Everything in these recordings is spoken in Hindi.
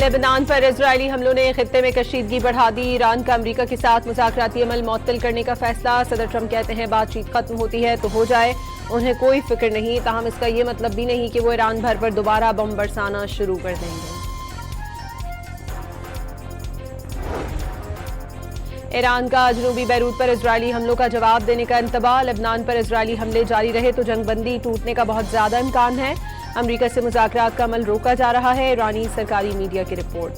लेबनान पर इजरायली हमलों ने खित्ते में कशीदगी बढ़ा दी। ईरान का अमरीका के साथ मुज़ाकराती अमल मुअत्तल करने का फैसला। सदर ट्रंप कहते हैं बातचीत खत्म होती है तो हो जाए, उन्हें कोई फिक्र नहीं। ताहम इसका ये मतलब भी नहीं कि वो ईरान भर पर दोबारा बम बरसाना शुरू कर देंगे। ईरान का जनूबी बैरूत पर इजरायली हमलों का जवाब देने का इंतबाह। लेबनान पर इजरायली हमले जारी रहे तो जंगबंदी टूटने का बहुत ज्यादा इम्कान है। अमरीका से मुज़ाकरात का अमल रोका जा रहा है। ईरानी सरकारी मीडिया की रिपोर्ट।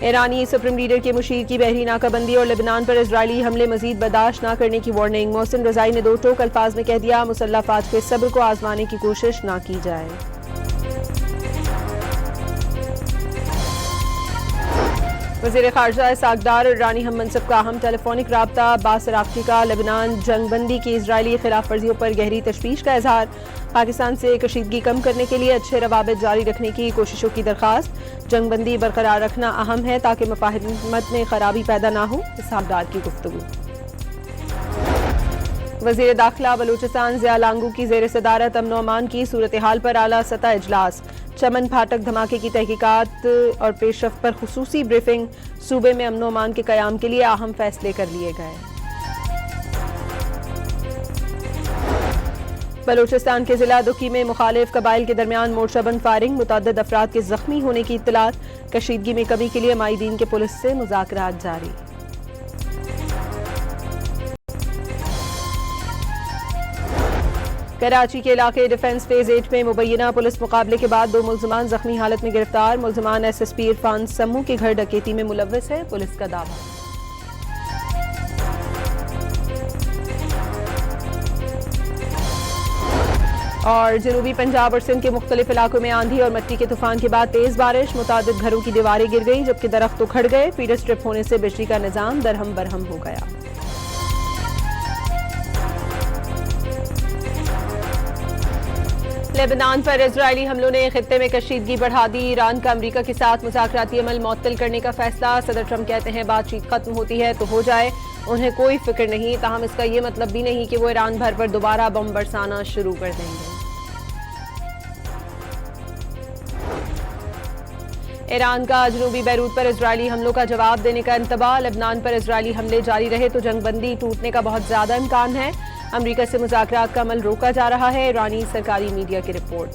ईरानी सुप्रीम लीडर के मुशीर की बहरी नाकाबंदी और लेबनान पर इजरायली हमले मजीद बर्दाश्त न करने की वार्निंग। मोहसिन रजाई ने दो टोक अल्फाज में कह दिया, मुसल्लह अफवाज के सब्र को आजमाने की कोशिश न की जाए। वज़ीर ख़ारजा सागदार और ईरानी हम मनसब का अहम टेलीफोनिक राब्ता। अब्बास अराक्ची का लेबनान जंगबंदी की इजरायली खिलाफ वर्जियों पर गहरी तशवीश का इजहार। पाकिस्तान से कशीदगी कम करने के लिए अच्छे रवाबित जारी रखने की कोशिशों की दरख्वास्त। जंगबंदी बरकरार रखना अहम है ताकि मफाहिमत में खराबी पैदा ना हो। सागदार की गुफ्तगू। वज़ीर दाखिला बलूचिस्तान ज़िया लांगू की ज़ेर सदारत अमन अमान की सूरत हाल पर आला सतह इजलास। चमन फाटक धमाके की तहकीकात और पेशरफ्त पर खुसूसी ब्रीफिंग। सूबे में अमन अमान के क़याम के लिए अहम फैसले कर लिए गए। बलूचिस्तान के जिला दुकी में मुखालिफ कबाइल के दरमियान मोर्चाबंद फायरिंग। मुतअद्दिद अफराद के जख्मी होने की इत्तलात। कशीदगी में कमी के लिए माहिदीन के पुलिस से मुज़ाकरात जारी। कराची के इलाके डिफेंस फेज 8 में मुबैना पुलिस मुकाबले के बाद दो मुल्ज़िमान जख्मी हालत में गिरफ्तार। मुल्ज़िमान SSP इरफान सम्मू के घर डकैती में मुलव्वस है, पुलिस का दावा। और जनूबी पंजाब और सिंध के मुख्तलिफ इलाकों में आंधी और मिट्टी के तूफान के बाद तेज बारिश। मुतादिद घरों की दीवारें गिर गई जबकि दरख्त उखड़ गए। फीडर स्ट्रिप होने से बिजली का निजाम दरहम बरहम हो गया। लेबनान पर इजरायली हमलों ने खित्ते में कशीदगी बढ़ा दी। ईरान का अमरीका के साथ मुज़ाकराती अमल मुअत्तल करने का फैसला। सदर ट्रंप कहते हैं बातचीत खत्म होती है तो हो जाए, उन्हें कोई फिक्र नहीं। ताहम इसका ये मतलब भी नहीं कि वो ईरान भर पर दोबारा बम बरसाना शुरू कर देंगे। ईरान का जनूबी बैरूत पर इजरायली हमलों का जवाब देने का इंतबाह। लेबनान पर इजरायली हमले जारी रहे तो जंगबंदी टूटने का बहुत ज्यादा इम्कान है। अमरीका से मुज़ाकरात का अमल रोका जा रहा है। ईरानी सरकारी मीडिया की रिपोर्ट।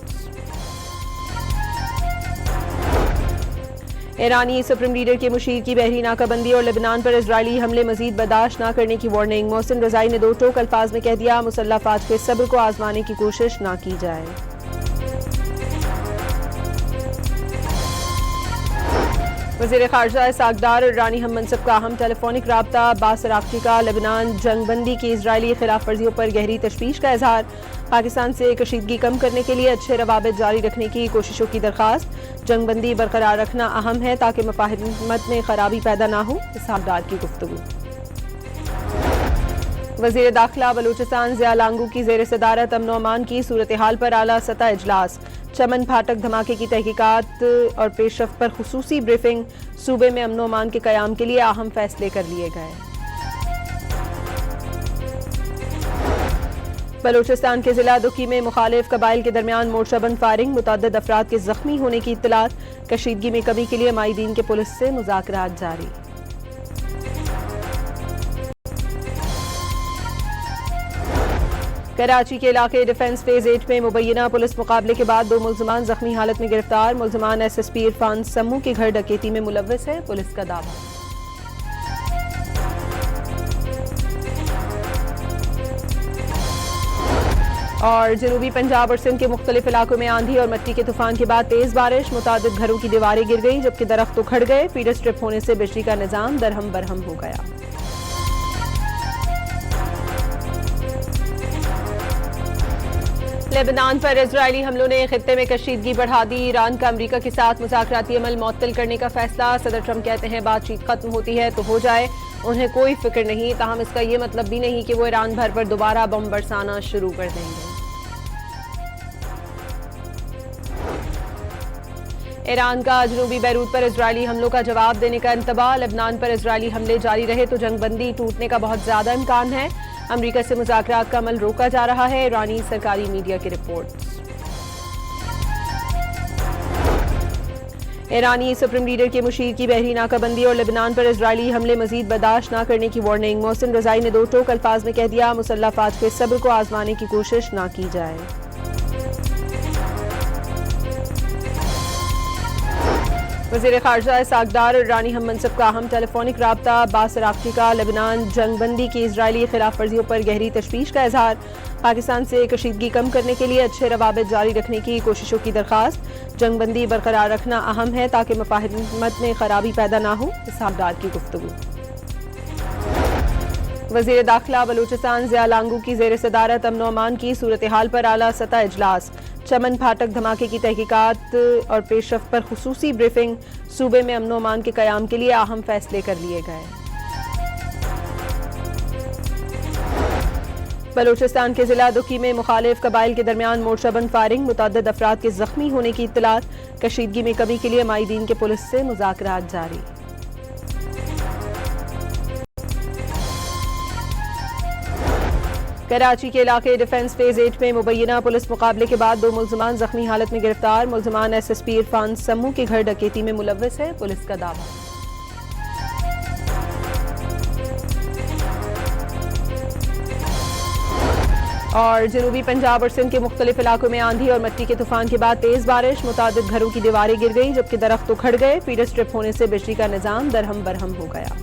ईरानी सुप्रीम लीडर के मुशीर की बहरी नाकाबंदी और लेबनान पर इजरायली हमले मजीद बर्दाश्त न करने की वार्निंग। मोहसिन रजाई ने दो टोक अल्फाज में कह दिया, मुसल्लह अफवाज के सब्र को आजमाने की कोशिश न की जाए। वज़ीर ख़ारजा सागदार और ईरानी हम मनसब का अहम टेलीफोनिक राब्ता। अब्बास अराक्ची का लेबनान जंगबंदी की इजरायली खिलाफ वर्जियों पर गहरी तशवीश का इजहार। पाकिस्तान से कशीदगी कम करने के लिए अच्छे रवाबित जारी रखने की कोशिशों की दरख्वास्त। जंगबंदी बरकरार रखना अहम है ताकि मफाहिमत में खराबी पैदा ना हो। सागदार की गुफ्तगू। वज़ीर दाखिला बलूचिस्तान ज़िया लांगू की ज़ेर सदारत अमन अमान की सूरत हाल पर आला सतह इजलास। चमन फाटक धमाके की तहकीकात और पेशरफ्त पर खुसूसी ब्रीफिंग। सूबे में अमन अमान के क़याम के लिए अहम फैसले कर लिए गए। बलूचिस्तान के जिला दुकी में मुखालिफ कबाइल के दरमियान मोर्चाबंद फायरिंग। मुतअद्दिद अफराद के जख्मी होने की इत्तलात। कशीदगी में कमी के लिए माहिदीन के पुलिस से मुज़ाकरात जारी। कराची के इलाके डिफेंस फेज 8 में मुबैना पुलिस मुकाबले के बाद दो मुल्ज़िमान जख्मी हालत में गिरफ्तार। मुल्ज़िमान SSP इरफान सम्मू के घर डकैती में मुलव्वस है, पुलिस का दावा। और जनूबी पंजाब और सिंध के मुख्तलिफ इलाकों में आंधी और मिट्टी के तूफान के बाद तेज बारिश। मुतादिद घरों की दीवारें गिर गई जबकि दरख्त उखड़ गए। फीडर स्ट्रिप होने से बिजली का निजाम दरहम बरहम हो गया। लेबनान पर इजरायली हमलों ने खित्ते में कशीदगी बढ़ा दी। ईरान का अमरीका के साथ मुज़ाकराती अमल मुअत्तल करने का फैसला। सदर ट्रंप कहते हैं बातचीत खत्म होती है तो हो जाए, उन्हें कोई फिक्र नहीं। ताहम इसका ये मतलब भी नहीं कि वो ईरान भर पर दोबारा बम बरसाना शुरू कर देंगे। ईरान का जनूबी बैरूत पर इजरायली हमलों का जवाब देने का इंतबाह। लेबनान पर इजरायली हमले जारी रहे तो जंगबंदी टूटने का बहुत ज्यादा इम्कान है। अमरीका से मुज़ाकरात का अमल रोका जा रहा है। ईरानी सरकारी मीडिया की रिपोर्ट। ईरानी सुप्रीम लीडर के मुशीर की बहरी नाकाबंदी और लेबनान पर इजरायली हमले मजीद बर्दाश्त न करने की वार्निंग। मोहसिन रजाई ने दो टोक अल्फाज में कह दिया, मुसल्लह अफवाज के सब्र को आजमाने की कोशिश न की जाए। वज़ीर ख़ारजा इसाक़-दार और रानी हम मनसब का अहम टेलीफोनिक राब्ता। बासर आफ़्ती का लेबनान जंगबंदी की इजरायली खिलाफ वर्जियों पर गहरी तशवीश का इजहार। पाकिस्तान से कशीदगी कम करने के लिए अच्छे रवाबित जारी रखने की कोशिशों की दरख्वास्त। जंगबंदी बरकरार रखना अहम है ताकि मुफाहमत में खराबी पैदा ना हो, इसाक़-दार की गुफ्तगू। वज़ीर दाखिला बलूचिस्तान ज़िया लांगू की ज़ेर सदारत अमन अमान की सूरत हाल पर आला सतह इजलास। चमन फाटक धमाके की तहकीकात और पेशरफ्त पर खुसूसी ब्रीफिंग। सूबे में अमन अमान के क़याम के लिए अहम फैसले कर लिए गए। बलूचिस्तान के जिला दुखी में मुखालिफ कबाइल के दरमियान मोर्चाबंद फायरिंग। मुतअद्दिद अफराद के जख्मी होने की इत्तलात। कशीदगी में कमी के लिए माहिदीन के पुलिस से मुज़ाकरात जारी। कराची के इलाके डिफेंस फेज 8 में मुबैना पुलिस मुकाबले के बाद 2 मुल्ज़िमान जख्मी हालत में गिरफ्तार। मुल्ज़िमान SSP इरफान सम्मू के घर डकैती में मुलव्वस है, पुलिस का दावा। और जनूबी पंजाब और सिंध के मुख्तलिफ इलाकों में आंधी और मिट्टी के तूफान के बाद तेज बारिश। मुतादिद घरों की दीवारें गिर गई जबकि दरख्त उखड़ गए। फीडर स्ट्रिप होने से बिजली का निजाम दरहम बरहम हो गया।